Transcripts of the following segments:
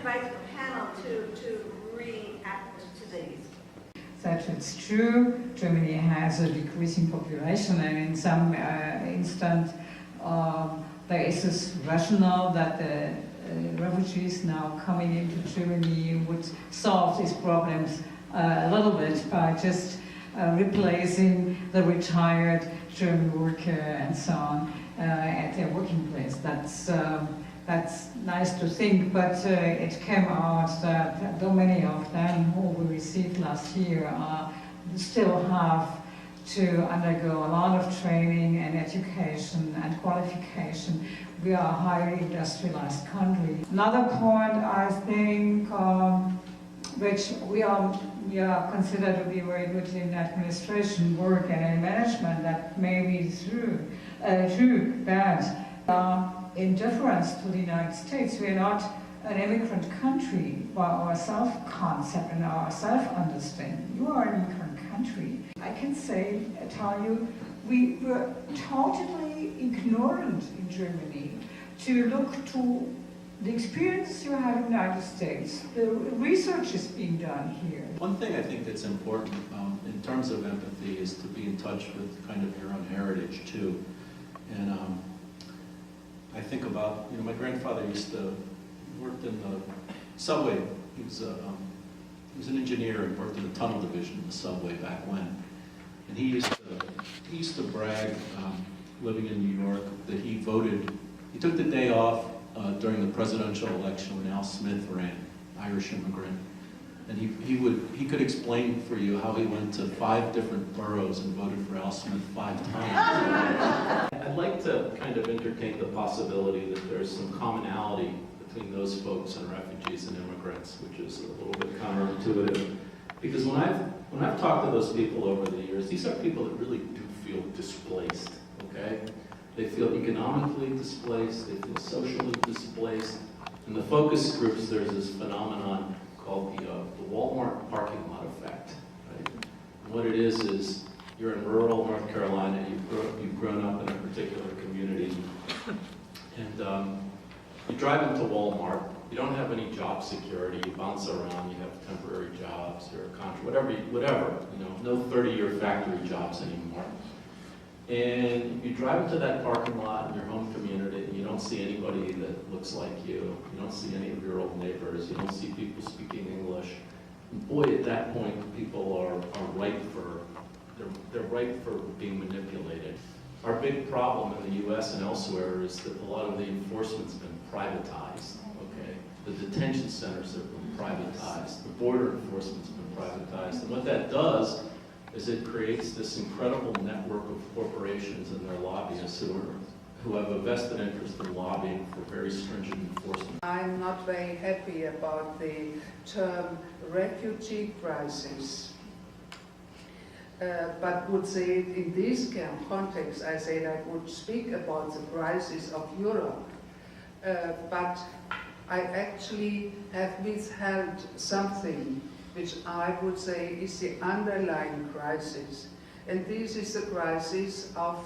invite the panel to react to these. That it's true. Germany has a decreasing population, and in some instance there is this rationale that the refugees now coming into Germany would solve these problems a little bit by just replacing the retired German worker and so on at their working place. That's nice to think, but it came out that though many of them who we received last year still have to undergo a lot of training and education and qualification. We are a highly industrialized country. Another point, I think, which we are considered to be very good in administration work and in management, that may be true, that in difference to the United States, we are not an immigrant country by our self-concept and our self-understanding. You are an immigrant country. I can tell you, we were totally ignorant in Germany to look to the experience you have in the United States. The research is being done here. One thing I think that's important in terms of empathy is to be in touch with kind of your own heritage too. And I think about, my grandfather worked in the subway. He was an engineer and worked in the tunnel division in the subway back when. And he used to brag, living in New York, that he took the day off during the presidential election when Al Smith ran, Irish immigrant. And he could explain for you how he went to 5 different boroughs and voted for Al Smith 5 times. I'd like to kind of entertain the possibility that there's some commonality between those folks and refugees and immigrants, which is a little bit counterintuitive. Because when I've talked to those people over the years, these are people that really do feel displaced, okay? They feel economically displaced, they feel socially displaced. In the focus groups, there's this phenomenon called the Walmart parking lot effect, right? And what it is you're in rural North Carolina, you've grown up in a particular community, and you drive into Walmart, you don't have any job security, you bounce around, you have temporary jobs, you're a contract, whatever, no 30-year factory jobs anymore. And you drive into that parking lot in your home community, and you don't see anybody that looks like you don't see any of your old neighbors, you don't see people speaking English. And boy, at that point, people are ripe for being manipulated. Our big problem in the US and elsewhere is that a lot of the enforcement's been privatized, okay? The detention centers have been privatized, the border enforcement's been privatized, and what that does is it creates this incredible network of corporations and their lobbyists who have a vested interest in lobbying for very stringent enforcement. I'm not very happy about the term refugee crisis, but would say in this context, I said I would speak about the crisis of Europe, but I actually have withheld something which I would say is the underlying crisis. And this is the crisis of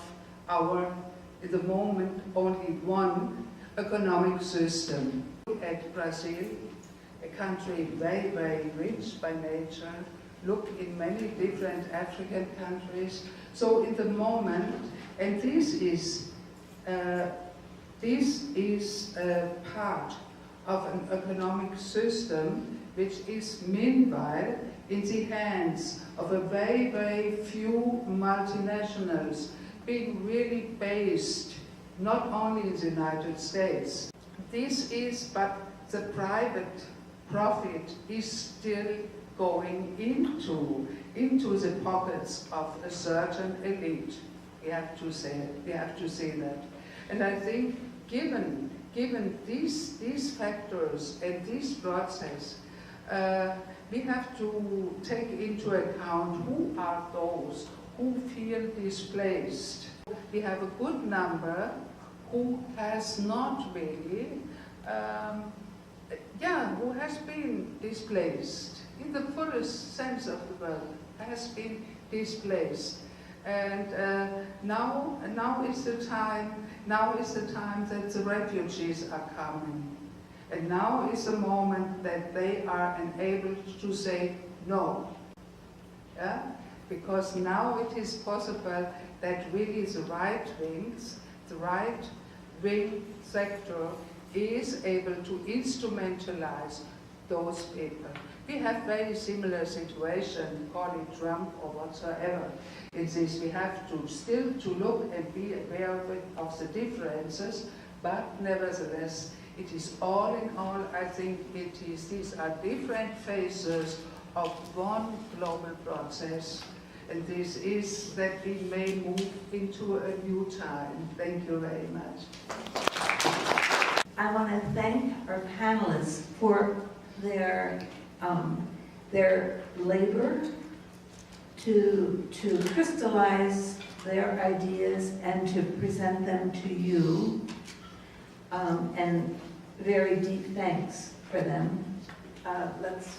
our, at the moment, only one economic system. Look at Brazil, a country very, very rich by nature. Look in many different African countries. So in the moment, and this is part of an economic system which is meanwhile in the hands of a very, very few multinationals being really based not only in the United States. But the private profit is still going into the pockets of a certain elite. We have to say that. And I think given these factors and this process, we have to take into account who are those who feel displaced. We have a good number who has not really, who has been displaced in the fullest sense of the word, has been displaced. And now is the time that the refugees are coming. And now is the moment that they are enabled to say no. Yeah? Because now it is possible that really the right wing sector is able to instrumentalize those people. We have very similar situation, call it Trump or whatsoever. In this, we have to still to look and be aware of the differences, but nevertheless, it is all in all, I think these are different phases of one global process. And this is that we may move into a new time. Thank you very much. I want to thank our panelists for their labor to crystallize their ideas and to present them to you. And very deep thanks for them. Let's